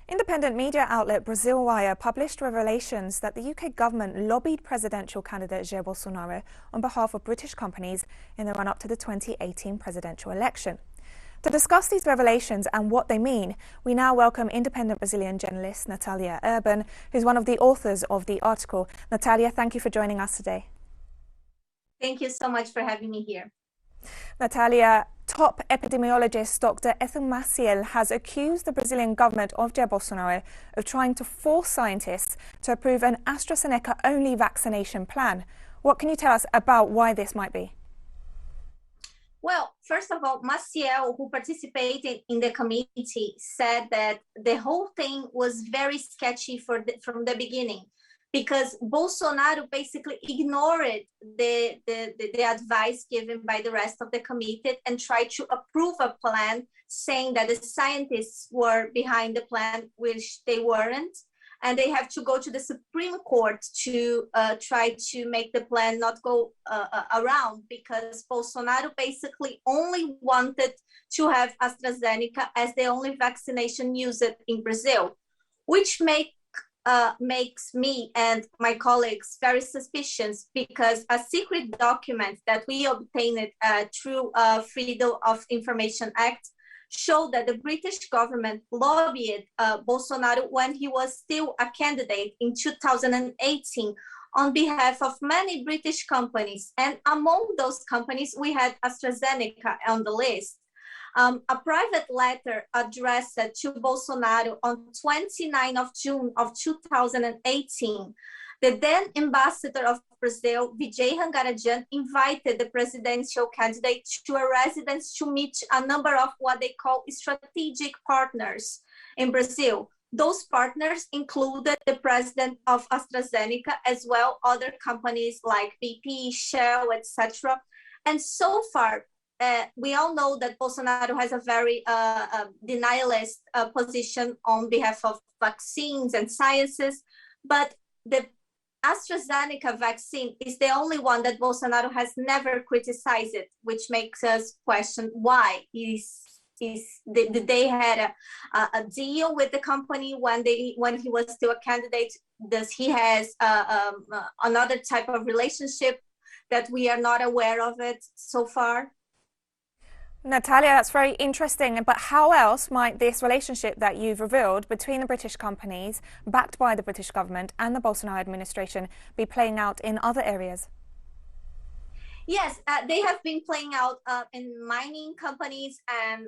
Independent media outlet Brazil Wire published revelations that the UK government lobbied presidential candidate Jair Bolsonaro on behalf of British companies in the run-up to the 2018 presidential election. To discuss these revelations and what they mean, we now welcome independent Brazilian journalist Nathalia, who's one of the authors of the article. Nathalia, thank you for joining us today. Thank you so much for having me here. Nathalia, top epidemiologist Dr. Maciel has accused the Brazilian government of Jair Bolsonaro of trying to force scientists to approve an AstraZeneca-only vaccination plan. What can you tell us about why this might be? Well, first of all, Maciel, who participated in the committee, said that the whole thing was very sketchy from the beginning, because Bolsonaro basically ignored the advice given by the rest of the committee and tried to approve a plan, saying that the scientists were behind the plan, which they weren't. And they have to go to the Supreme Court to try to make the plan not go around, because Bolsonaro basically only wanted to have AstraZeneca as the only vaccination used in Brazil, which makes me and my colleagues very suspicious, because a secret document that we obtained through Freedom of Information Act showed that the British government lobbied Bolsonaro when he was still a candidate in 2018 on behalf of many British companies. And among those companies, we had AstraZeneca on the list. A private letter addressed to Bolsonaro on 29 of June of 2018. The then ambassador of Brazil, Vijay Rangarajan, invited the presidential candidate to a residence to meet a number of what they call strategic partners in Brazil. Those partners included the president of AstraZeneca, as well other companies like BP, Shell, etc. And so far, we all know that Bolsonaro has a very denialist position on behalf of vaccines and sciences, but the AstraZeneca vaccine is the only one that Bolsonaro has never criticized, which makes us question why. Did they had a deal with the company when he was still a candidate? Does he has another type of relationship that we are not aware of it so far? Nathalia, that's very interesting, but how else might this relationship that you've revealed between the British companies, backed by the British government and the Bolsonaro administration, be playing out in other areas? Yes, they have been playing out in mining companies and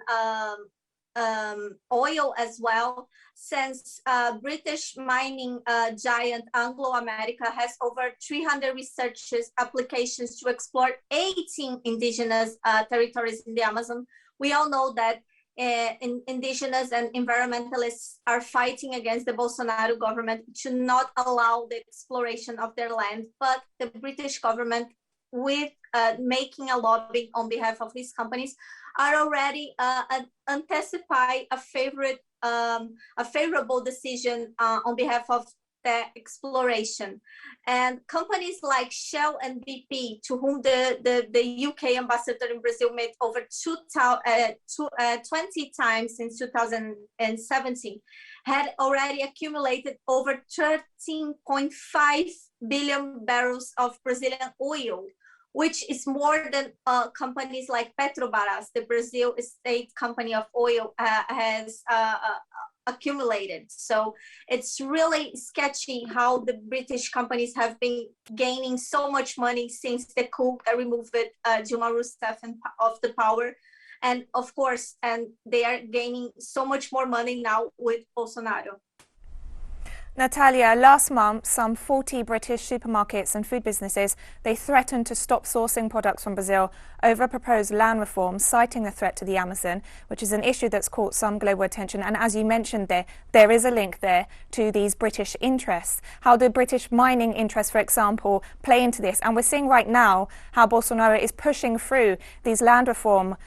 oil as well, since British mining giant Anglo America has over 300 research applications to explore 18 indigenous territories in the Amazon. We all know that indigenous and environmentalists are fighting against the Bolsonaro government to not allow the exploration of their land, but the British government, with making a lobby on behalf of these companies, are already anticipate a favorable decision on behalf of the exploration. And companies like Shell and BP, to whom the UK ambassador in Brazil met over 20 times since 2017, had already accumulated over 13.5 billion barrels of Brazilian oil, which is more than companies like Petrobras, the Brazil state company of oil, has accumulated. So it's really sketchy how the British companies have been gaining so much money since the coup that removed Dilma Rousseff of the power. And of course, they are gaining so much more money now with Bolsonaro. Nathalia, last month, some 40 British supermarkets and food businesses, they threatened to stop sourcing products from Brazil over a proposed land reform, citing the threat to the Amazon, which is an issue that's caught some global attention. And as you mentioned there is a link there to these British interests. How do British mining interests, for example, play into this? And we're seeing right now how Bolsonaro is pushing through these land reforms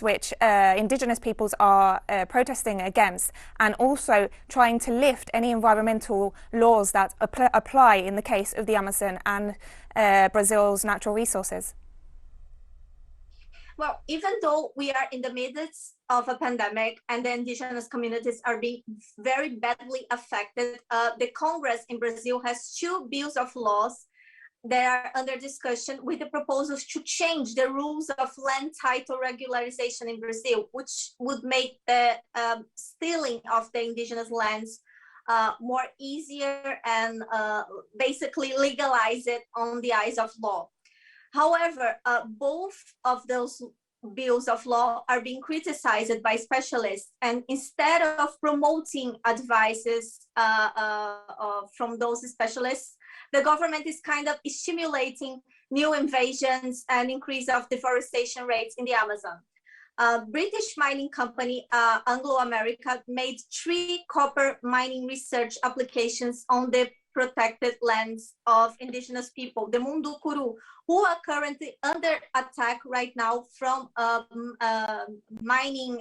which indigenous peoples are protesting against, and also trying to lift any environmental laws that apply in the case of the Amazon and Brazil's natural resources. Well, even though we are in the midst of a pandemic and the indigenous communities are being very badly affected. The Congress in Brazil has 2 bills of laws that are under discussion with the proposals to change the rules of land title regularization in Brazil, which would make the stealing of the indigenous lands more easier and basically legalize it on the eyes of law. However, both of those bills of law are being criticized by specialists, and instead of promoting advices from those specialists, the government is kind of stimulating new invasions and increase of deforestation rates in the Amazon. British mining company Anglo America made 3 copper mining research applications on the protected lands of indigenous people, the Mundukuru, who are currently under attack right now from mining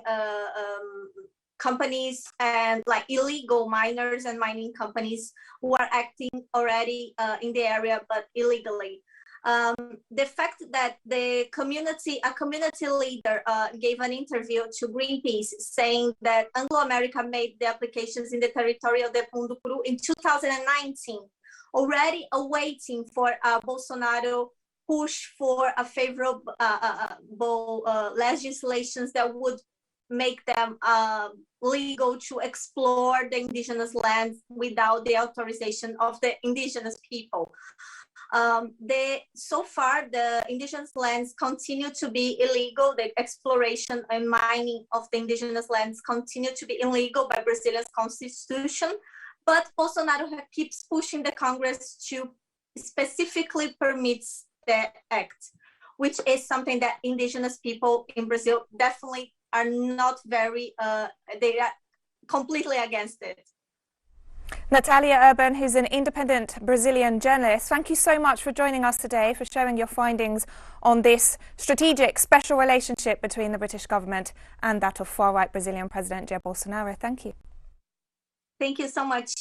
companies and like illegal miners and mining companies who are acting already in the area but illegally. The fact that a community leader gave an interview to Greenpeace saying that Anglo America made the applications in the territory of the Mundukuru in 2019, already awaiting for Bolsonaro push for a favorable legislations that would make them legal to explore the indigenous without the authorization of the indigenous people. So far, the indigenous lands continue to be illegal. The exploration and mining of the indigenous lands continue to be illegal by Brazilian constitution, but Bolsonaro keeps pushing the Congress to specifically permit the act, which is something that indigenous people in Brazil definitely are not very, they are completely against it. Nathalia Urban, who's an independent Brazilian journalist, thank you so much for joining us today, for sharing your findings on this strategic special relationship between the British government and that of far-right Brazilian President Jair Bolsonaro. Thank you. Thank you so much.